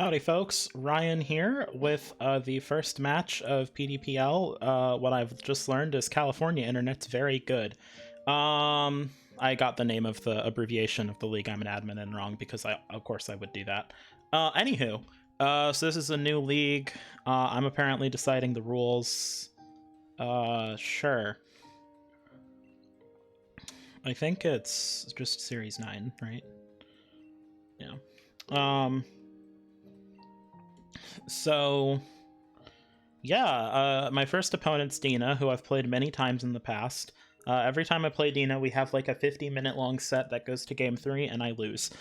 Howdy, folks. Ryan here with the first match of PDPL. What I've just learned is California internet's very good. I got the name of the abbreviation of the league I'm an admin in wrong because of course I would do that. Anywho, so this is a new league. I'm apparently deciding the rules. Sure. I think it's just Series 9, right? Yeah. So, yeah, my first opponent's Dina, who I've played many times in the past. Every time I play Dina, we have like a 50-minute long set that goes to game 3, and I lose.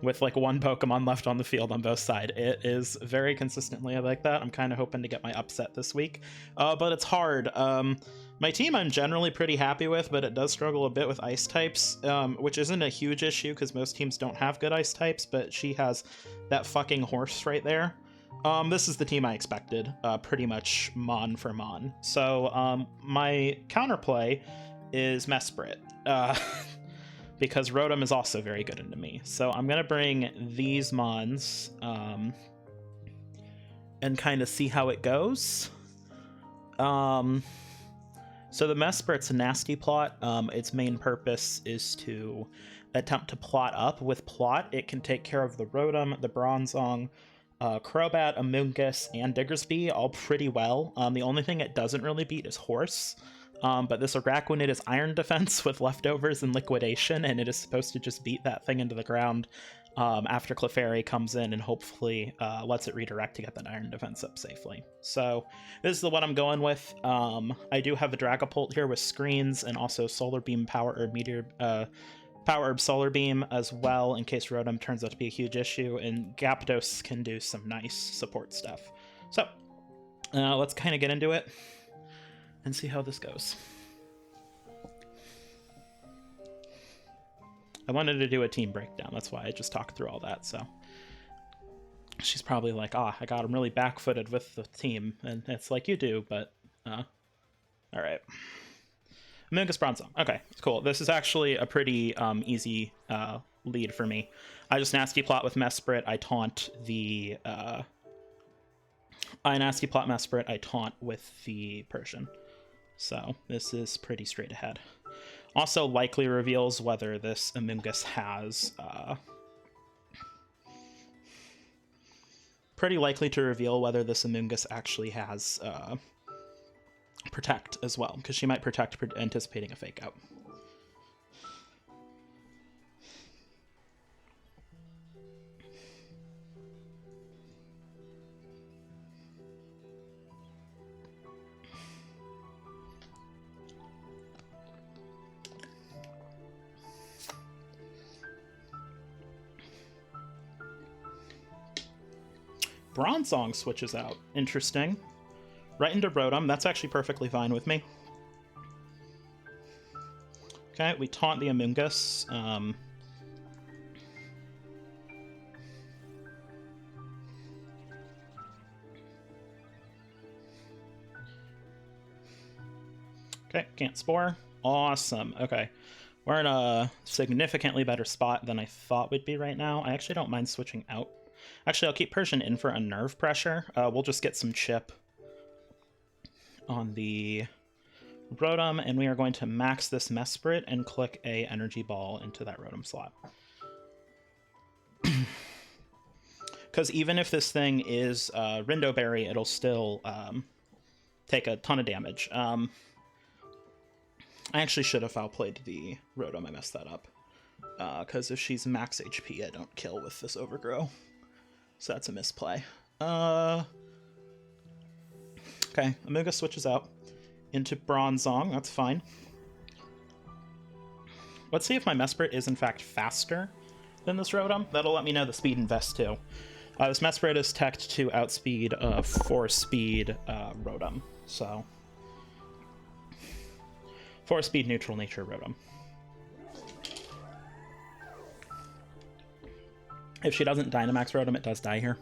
With like one Pokemon left on the field on both sides. It is very consistently like that. I'm kind of hoping to get my upset this week. But it's hard. My team I'm generally pretty happy with, but it does struggle a bit with ice types, which isn't a huge issue because most teams don't have good ice types, but she has that fucking horse right there. This is the team I expected, pretty much Mon for Mon. So my counterplay is Mesprit, because Rotom is also very good into me. So I'm going to bring these Mons and kind of see how it goes. So the Mesprit's nasty plot. Its main purpose is to attempt to plot up. With plot, it can take care of the Rotom, the Bronzong, Crobat, Amoonguss, and Diggersby all pretty well. The only thing it doesn't really beat is Horse. But this Araquanid is Iron Defense with leftovers and Liquidation, and it is supposed to just beat that thing into the ground after Clefairy comes in and hopefully lets it redirect to get that Iron Defense up safely. So this is the one I'm going with. I do have a Dragapult here with screens and also Solar Beam, Power Herb, Meteor... Power Herb, Solar Beam as well, in case Rotom turns out to be a huge issue, and Gyarados can do some nice support stuff. So, let's kind of get into it and see how this goes. I wanted to do a team breakdown, that's why I just talked through all that, so... She's probably like, I got him really back-footed with the team, and it's like, you do, but, alright. Amoonguss Bronzong. Okay, cool. This is actually a pretty easy lead for me. I just nasty plot with Mesprit. I taunt the... I nasty plot Mesprit. I taunt with the Persian. So this is pretty straight ahead. Also likely reveals whether this Amoonguss has... pretty likely to reveal whether this Amoonguss actually has... Protect as well, because she might protect anticipating a fake out. Bronzong switches out. Interesting. Right into Rotom. That's actually perfectly fine with me. Okay, we taunt the Amoonguss. Okay, can't Spore. Awesome. Okay. We're in a significantly better spot than I thought we'd be right now. I actually don't mind switching out. Actually, I'll keep Persian in for a nerve pressure. We'll just get some chip on the Rotom, and we are going to max this Mesprit and click a Energy Ball into that Rotom slot. Because even if this thing is Rindo Berry, it'll still take a ton of damage. I actually should have foul-played the Rotom. I messed that up. Because if she's max HP, I don't kill with this Overgrow. So that's a misplay. Okay, Amoonguss switches out into Bronzong. That's fine. Let's see if my Mesprit is in fact faster than this Rotom. That'll let me know the speed invest too. This Mesprit is teched to outspeed 4-speed Rotom. So 4-speed neutral nature Rotom. If she doesn't Dynamax Rotom, it does die here.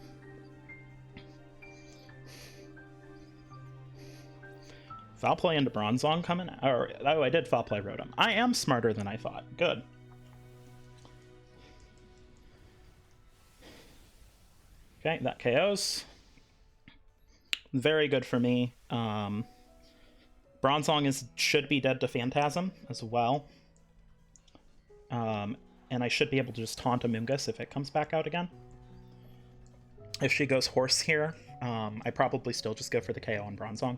Foul play into Bronzong coming? Or, oh, I did foul play Rotom. I am smarter than I thought. Good. Okay, that KOs. Very good for me. Bronzong should be dead to Phantasm as well. And I should be able to just taunt Amoonguss if it comes back out again. If she goes Horse here, I probably still just go for the KO on Bronzong.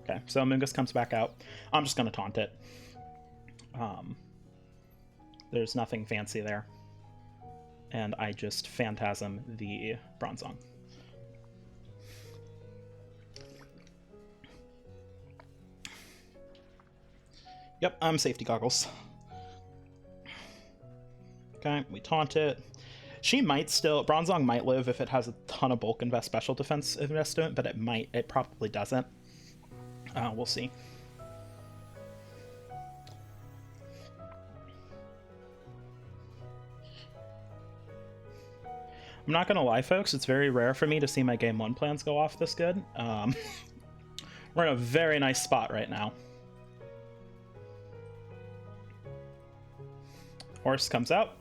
Okay, so Amoonguss comes back out. I'm just going to taunt it. There's nothing fancy there. And I just Phantasm the Bronzong. Yep, I'm safety goggles. Okay, we taunt it. She might still... Bronzong might live if it has a ton of bulk invest special defense investment, but it might. It probably doesn't. We'll see. I'm not gonna lie, folks, it's very rare for me to see my Game 1 plans go off this good. We're in a very nice spot right now. Horse comes out.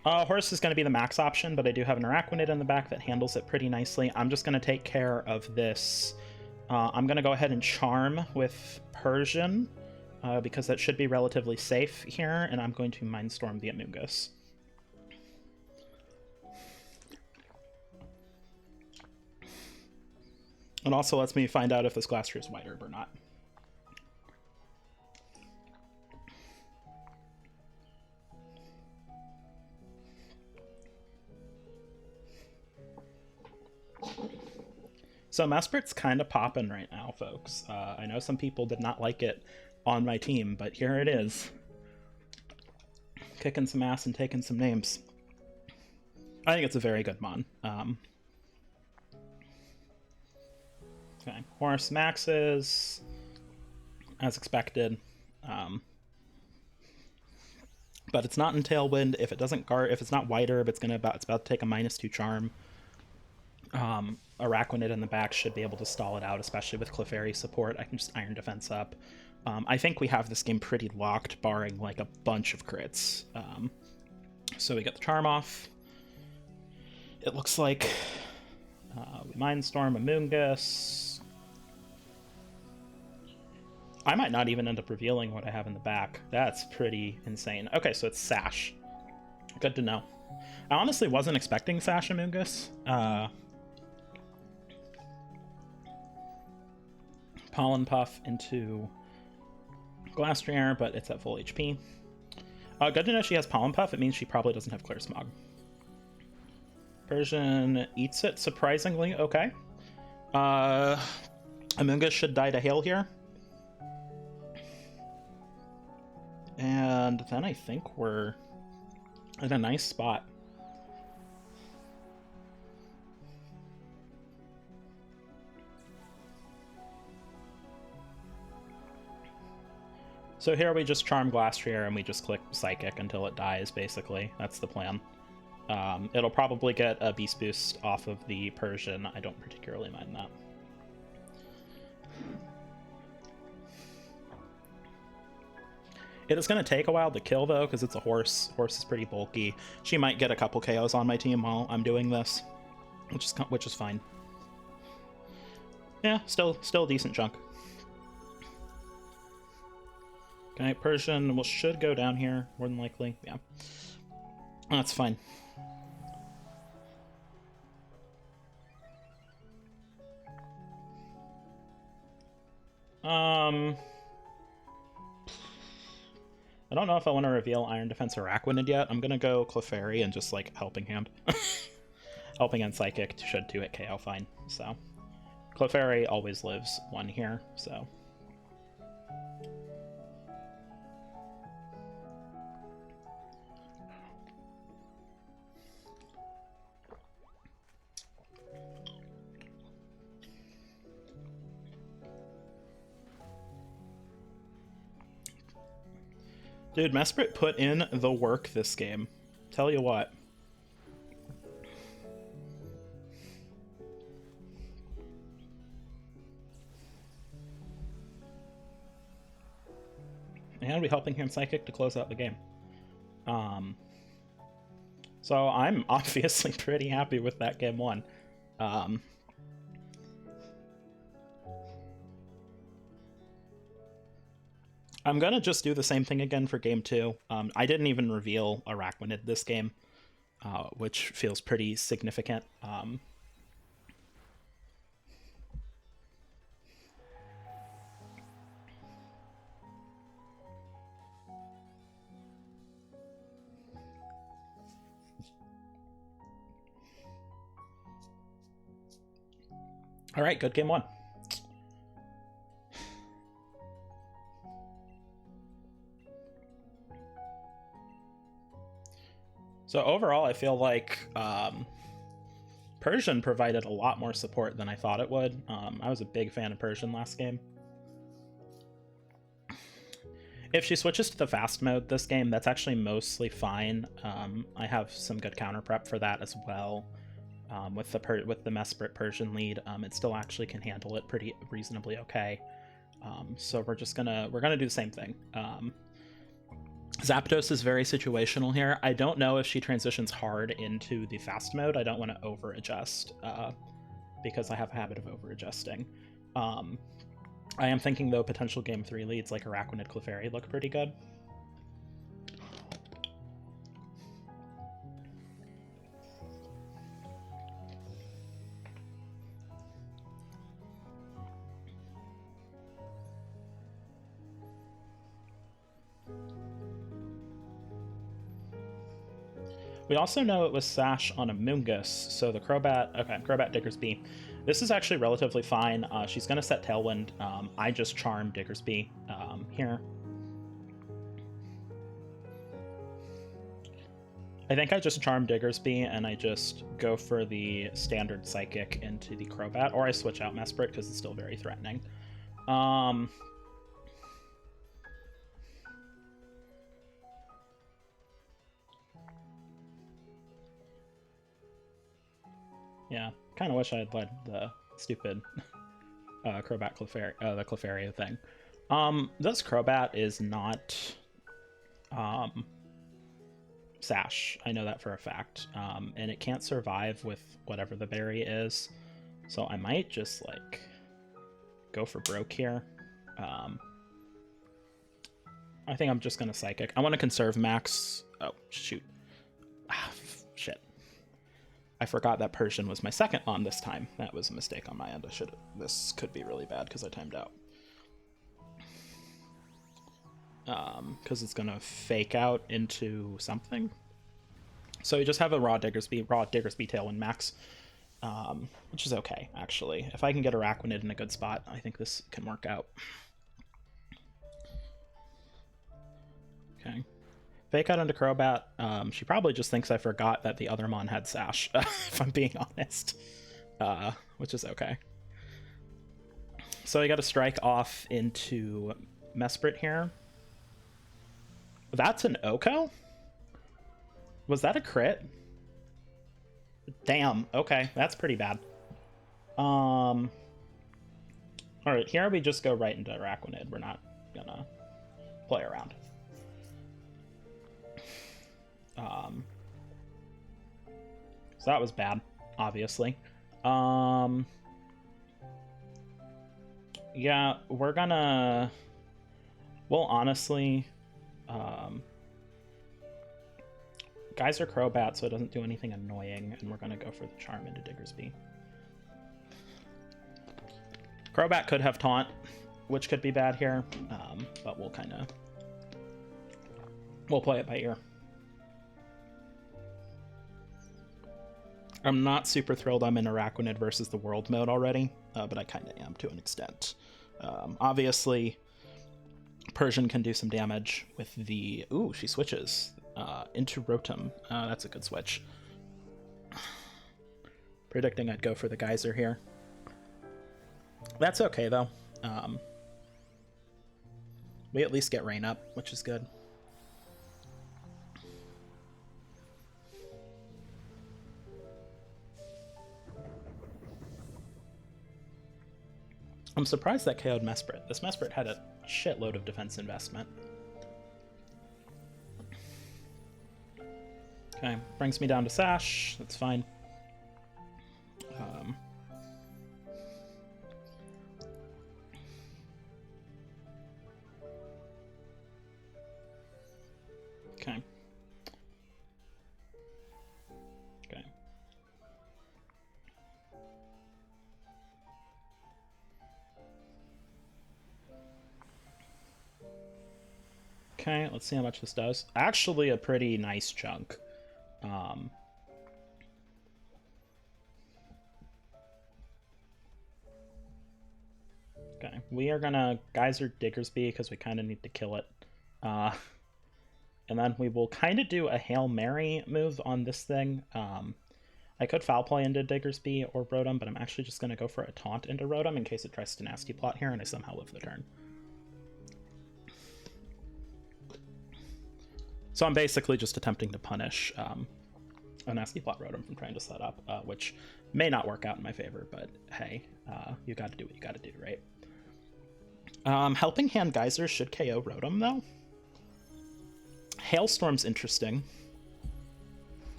Horse is going to be the max option, but I do have an Araquanid in the back that handles it pretty nicely. I'm just going to take care of this. I'm going to go ahead and Charm with Persian, because that should be relatively safe here, and I'm going to Mindstorm the Amoonguss. It also lets me find out if this Glastrier is White Herb or not. So Mespert's kind of popping right now, folks. I know some people did not like it on my team, but here it is. Kicking some ass and taking some names. I think it's a very good mon. Okay, Horse maxes, as expected. But it's not in Tailwind. If it doesn't guard, if it's not White Herb, it's about to take a -2 charm. Araquanid in the back should be able to stall it out, especially with Clefairy support. I can just Iron Defense up. I think we have this game pretty locked, barring like a bunch of crits. So we get the charm off. It looks like we Mindstorm Amoonguss. I might not even end up revealing what I have in the back. That's pretty insane. Okay, so it's Sash. Good to know. I honestly wasn't expecting Sash Amoonguss. Pollen Puff into Glastrier, but it's at full HP. Good to know she has Pollen Puff. It means she probably doesn't have Clear Smog. Persian eats it, surprisingly. Okay. Amoonguss should die to Hail here. And then I think we're in a nice spot. So here we just Charm Glastrier and we just click Psychic until it dies, basically. That's the plan. It'll probably get a Beast Boost off of the Persian. I don't particularly mind that. It is going to take a while to kill, though, because it's a horse. Horse is pretty bulky. She might get a couple KOs on my team while I'm doing this, which is fine. Yeah, still a decent chunk. Okay, Persian should go down here, more than likely. Yeah. That's fine. I don't know if I want to reveal Iron Defense or Araquanid yet. I'm gonna go Clefairy and just, like, Helping Hand. Helping Hand Psychic should 2-hit KO fine, so. Clefairy always lives 1 here, so. Dude, Mesprit put in the work this game. Tell you what. And we Helping Hand Psychic to close out the game. So I'm obviously pretty happy with that game 1. Um, I'm gonna just do the same thing again for game 2. I didn't even reveal Araquanid this game, which feels pretty significant. All right, good game 1. So overall, I feel like Persian provided a lot more support than I thought it would. I was a big fan of Persian last game. If she switches to the fast mode this game, that's actually mostly fine. I have some good counter prep for that as well. With the Mesprit Persian lead, it still actually can handle it pretty reasonably okay. So we're gonna do the same thing. Zapdos is very situational here. I don't know if she transitions hard into the fast mode. I don't want to over adjust because I have a habit of over adjusting. I am thinking though potential game 3 leads like Araquanid Clefairy look pretty good. We also know it was Sash on a Moongus, so the Crobat... Okay, Crobat Diggersby. This is actually relatively fine. She's going to set Tailwind. I just charm Diggersby here. I think I just charm Diggersby, and I just go for the standard Psychic into the Crobat, or I switch out Mesprit because it's still very threatening. Yeah, kind of wish I had led the stupid Crobat Clefairy, the Clefairy thing. This Crobat is not Sash. I know that for a fact. And it can't survive with whatever the berry is. So I might just, like, go for broke here. I think I'm just going to Psychic. I want to conserve Max. Oh, shoot. Ah, shit. I forgot that Persian was my second on this time. That was a mistake on my end. This could be really bad because I timed out. Because it's gonna fake out into something. So you just have a raw Diggersby Tailwind Max, which is okay actually. If I can get Araquanid in a good spot, I think this can work out. Okay. Fake out into Crobat. She probably just thinks I forgot that the other Mon had Sash, if I'm being honest. Which is okay. So I got to strike off into Mesprit here. That's an Oko? Was that a crit? Damn, okay, that's pretty bad. Alright, here we just go right into Araquanid. We're not gonna play around. So that was bad, obviously. Yeah, we're gonna... Well, honestly... Geyser Crobat, so it doesn't do anything annoying, and we're gonna go for the Charm into Diggersby. Crobat could have Taunt, which could be bad here, but we'll play it by ear. I'm not super thrilled I'm in Araquanid versus the World mode already, but I kind of am to an extent. Obviously, Persian can do some damage with the... Ooh, she switches into Rotom. That's a good switch. Predicting I'd go for the Geyser here. That's okay, though. We at least get Rain up, which is good. I'm surprised that KO'd Mesprit. This Mesprit had a shitload of defense investment. Okay, brings me down to Sash. That's fine. Okay, let's see how much this does. Actually, a pretty nice chunk. Okay, we are gonna Geyser Diggersby because we kind of need to kill it. And then we will kind of do a Hail Mary move on this thing. I could Foul Play into Diggersby or Rotom, but I'm actually just going to go for a Taunt into Rotom in case it tries to Nasty Plot here and I somehow live the turn. So I'm basically just attempting to punish a Nasty Plot Rotom from trying to set up, which may not work out in my favor, but hey, you got to do what you got to do, right? Helping Hand Geyser should KO Rotom, though. Hailstorm's interesting.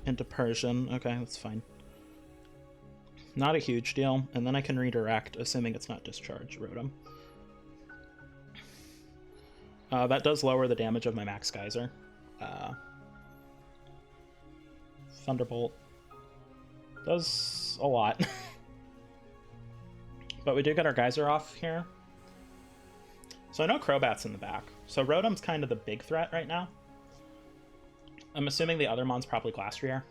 Into Persian. Okay, that's fine. Not a huge deal. And then I can redirect, assuming it's not Discharge Rotom. That does lower the damage of my Max Geyser. Thunderbolt does a lot. But we do get our Geyser off here. So I know Crobat's in the back. So Rotom's kind of the big threat right now. I'm assuming the other mon's probably Glastrier.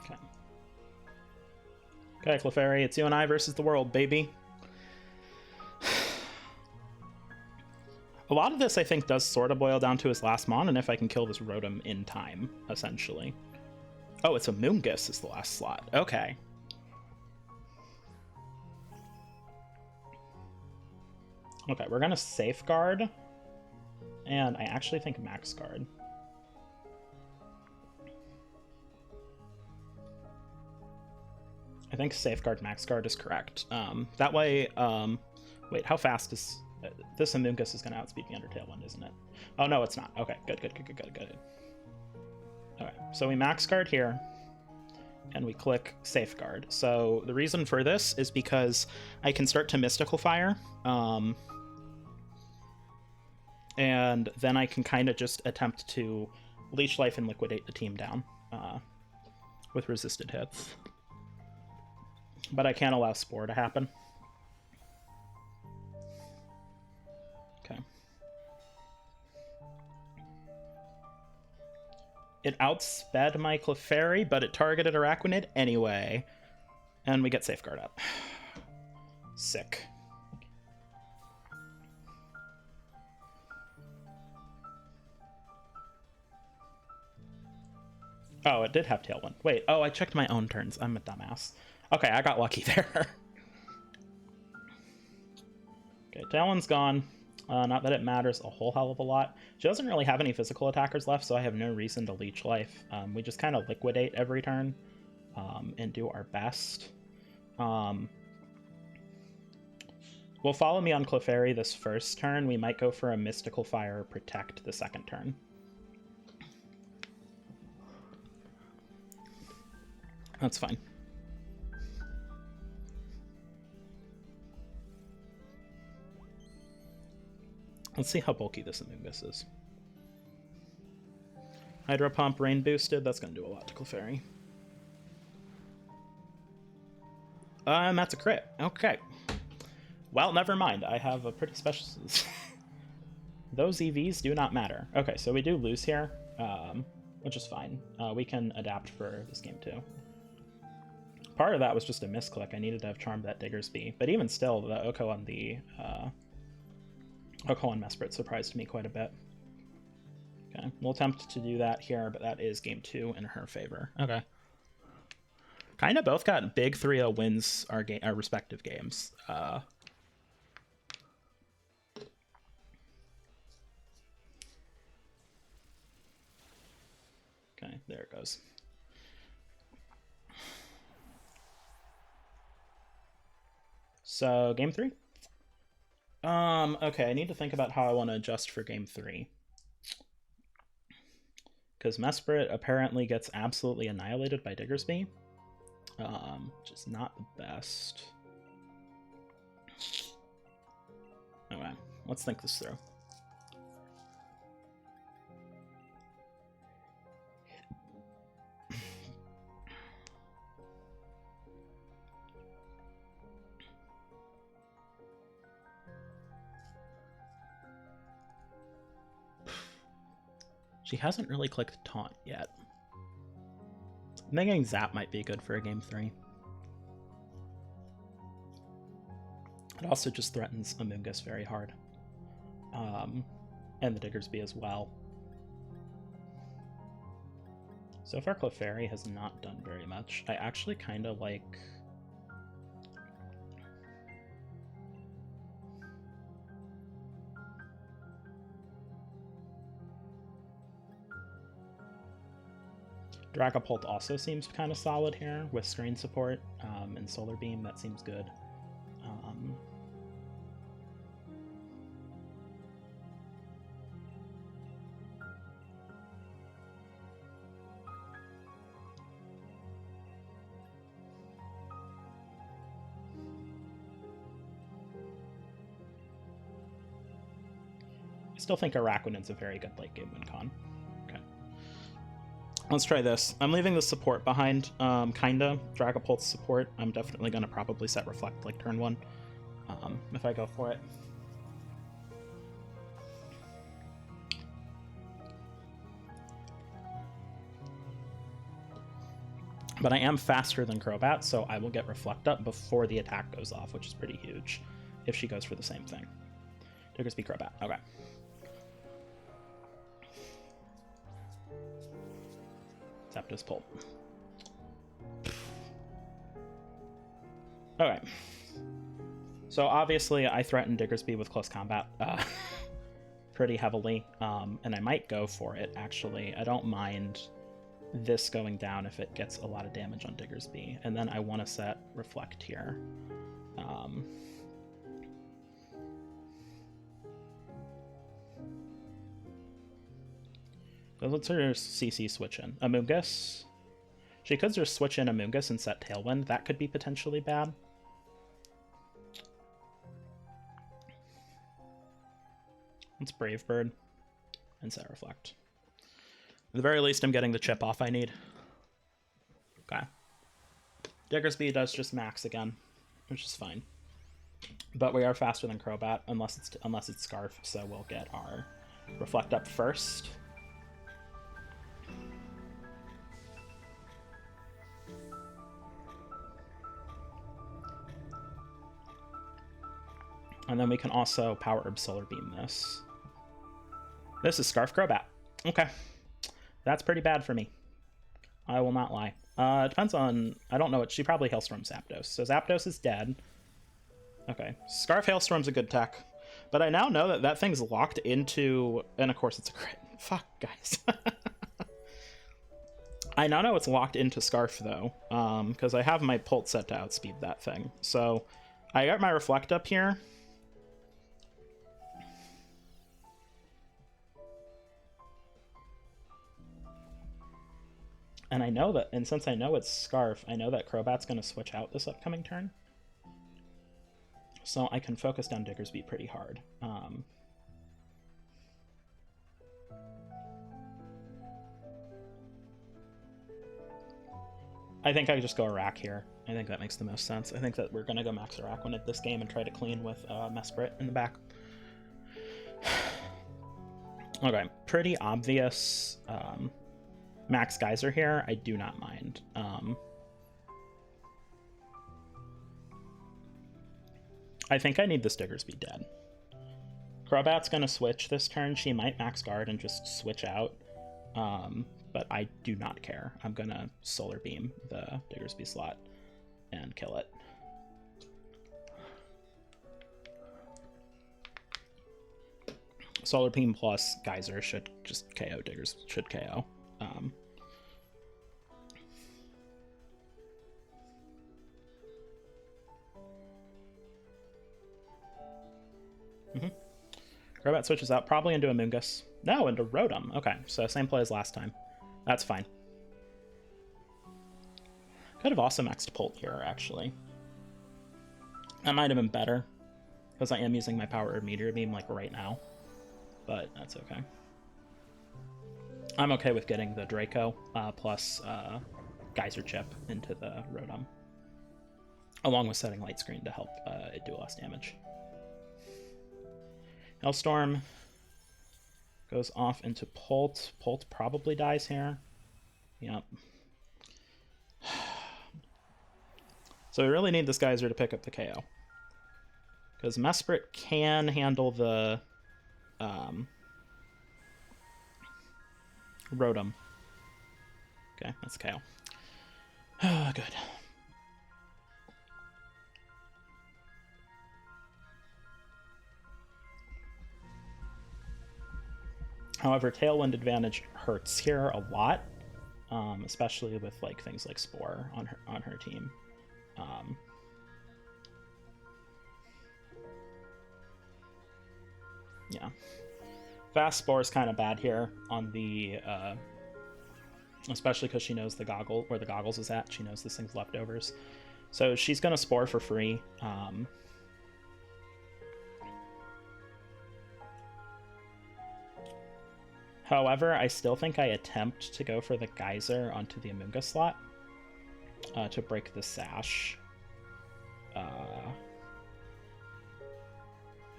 Okay. Okay, Clefairy, it's you and I versus the world, baby. A lot of this, I think, does sort of boil down to his last mon, and if I can kill this Rotom in time, essentially. Oh, it's a Moongus is the last slot. Okay. Okay, we're going to Safeguard, and I actually think Max Guard. I think Safeguard Max Guard is correct. That way, wait, how fast is... This Amoongus is going to outspeed me under Tailwind, isn't it? Oh, no, it's not. Okay, good. Okay, so we Max Guard here, and we click Safeguard. So the reason for this is because I can start to Mystical Fire, and then I can kind of just attempt to Leech Life and liquidate the team down with resisted hits. But I can't allow Spore to happen. Okay. It outsped my Clefairy, but it targeted Araquanid anyway. And we get Safeguard up. Sick. Oh, it did have Tailwind. Wait, oh, I checked my own turns. I'm a dumbass. Okay, I got lucky there. Okay, Tailwind's gone. Not that it matters a whole hell of a lot. She doesn't really have any physical attackers left, so I have no reason to Leech Life. We just kind of liquidate every turn and do our best. Will follow me on Clefairy this first turn. We might go for a Mystical Fire Protect the second turn. That's fine. Let's see how bulky this Amoongus is. Hydro Pump, Rain Boosted, that's going to do a lot to Clefairy. That's a crit. Okay. Well, never mind. I have a pretty special... Those EVs do not matter. Okay, so we do lose here, which is fine. We can adapt for this game too. Part of that was just a misclick. I needed to have charmed that Diggersby. But even still, the Oko on the... Oko on Mesprit surprised me quite a bit. Okay, we'll attempt to do that here, but that is game 2 in her favor. Okay. Kind of both got big 3-0 wins our respective games. Okay, there it goes. So, game 3? Okay, I need to think about how I want to adjust for game 3. Because Mesprit apparently gets absolutely annihilated by Diggersby. Which is not the best. Okay, let's think this through. She hasn't really clicked Taunt yet. I'm thinking Zap might be good for a game 3. It also just threatens Amoonguss very hard. And the Diggersby as well. So far, Clefairy has not done very much. I actually kind of like... Dragapult also seems kind of solid here with screen support and Solar Beam. That seems good. I still think Araquanid's a very good late game win con. Okay. Let's try this. I'm leaving the support behind, kinda. Dragapult's support. I'm definitely gonna probably set Reflect like turn 1, if I go for it. But I am faster than Crobat, so I will get Reflect up before the attack goes off, which is pretty huge if she goes for the same thing. Diggersby Crobat. Okay. Zapdos Pulp. Okay. So obviously I threatened Diggersby with close combat pretty heavily, and I might go for it, actually. I don't mind this going down if it gets a lot of damage on Diggersby, and then I want to set Reflect here. So let's just CC switch in. Amoonguss. She could just switch in Amoonguss and set Tailwind. That could be potentially bad. Let's Brave Bird and set Reflect. At the very least, I'm getting the chip off I need. Okay. Diggersby does just max again, which is fine. But we are faster than Crobat, unless it's Scarf, so we'll get our Reflect up first. And then we can also Power Herb Solar Beam this. This is Scarf Crobat. Okay. That's pretty bad for me. I will not lie. It depends on... I don't know what... She probably Hailstorm Zapdos. So Zapdos is dead. Okay. Scarf Hailstorm's a good tech. But I now know that that thing's locked into... And of course it's a crit. Fuck, guys. I now know it's locked into Scarf, though. Because I have my Pult set to outspeed that thing. So I got my Reflect up here. And I know that, and since I know it's Scarf, I know that Crobat's going to switch out this upcoming turn. So I can focus down Diggersby pretty hard. I think I just go Arac here. I think that makes the most sense. I think that we're going to go Max Araquanid this game and try to clean with Mesprit in the back. Okay, pretty obvious Max Geyser here. I do not mind. I think I need this Diggersby dead. Crobat's going to switch this turn. She might Max Guard and just switch out. But I do not care. I'm going to Solar Beam the Diggersby slot and kill it. Solar Beam plus Geyser should just KO Diggers. Should KO. Crobat switches out, probably into Amoonguss. No, into Rotom. Okay, so same play as last time. That's fine. Could have also maxed Pult here, actually. That might have been better, because I am using my Power Herb Meteor Beam, like, right now. But that's okay. I'm okay with getting the Draco plus Geyser Chip into the Rotom, along with setting Light Screen to help it do less damage. Hailstorm Goes off into Polt. Polt probably dies here. Yep. So we really need this geyser to pick up the KO. Because Mesprit can handle the Rotom. Okay, that's KO. Good. However, Tailwind advantage hurts here a lot, especially with like things like Spore on her team. Yeah, Fast Spore is kind of bad here on the, especially because she knows the goggle where the goggles is at. She knows this thing's leftovers, so she's gonna Spore for free. However, I still think I attempt to go for the Geyser onto the Amoonguss slot to break the Sash. I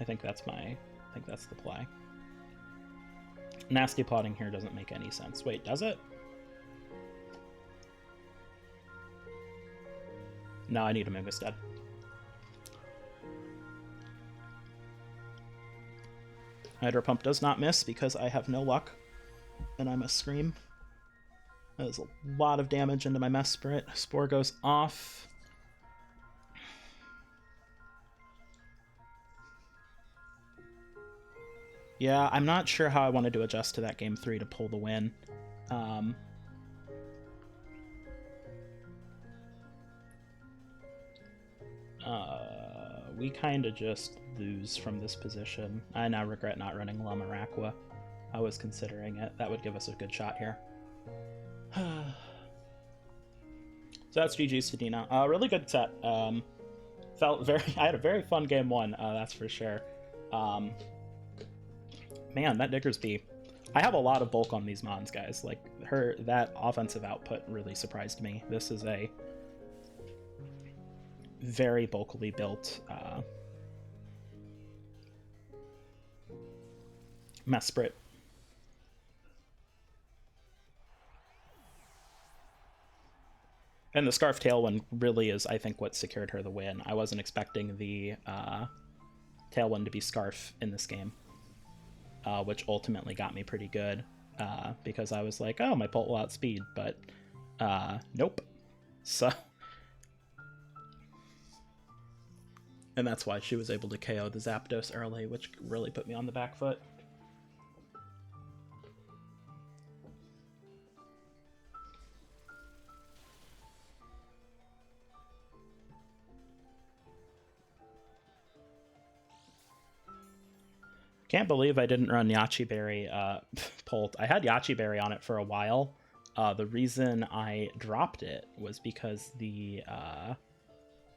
think that's the play. Nasty plotting here doesn't make any sense. Wait, does it? No, I need Amoonguss dead. Hydro Pump does not miss because I have no luck, and I must Scream. That is a lot of damage into my Mesprit. Spore goes off. Yeah, I'm not sure how I wanted to adjust to that game 3 to pull the win. We kind of just lose from this position. I now regret not running Lamaraqua. I was considering it. That would give us a good shot here. So that's GG's to Dina. Really good set. Felt very. I had a very fun game 1. That's for sure. Man, that Diggersby. I have a lot of bulk on these mons, guys. Like that offensive output really surprised me. This is a very bulkily built Mesprit. And the Scarf Tailwind really is, I think, what secured her the win. I wasn't expecting the Tailwind to be Scarf in this game, which ultimately got me pretty good, because I was like, oh, my Bolt will outspeed, but nope. So, and that's why she was able to KO the Zapdos early, which really put me on the back foot. Can't believe I didn't run Yachi Berry Polt. I had Yachi Berry on it for a while. The reason I dropped it was because the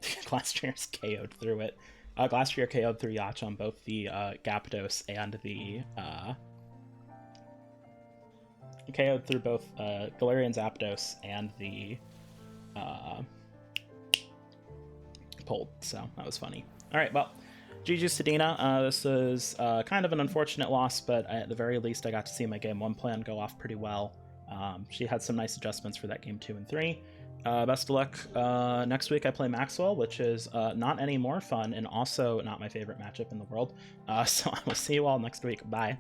Glastriers KO'd through it. Glastrier KO'd through Yacht on both the Gyarados and the KO'd through both Galarian Zapdos and the Polt, so that was funny. Alright, well, GG's to Dina. This is kind of an unfortunate loss, but at the very least I got to see my game 1 plan go off pretty well. She had some nice adjustments for that game 2 and 3. Best of luck. Next week I play Maxwell, which is not any more fun and also not my favorite matchup in the world. So I will see you all next week. Bye.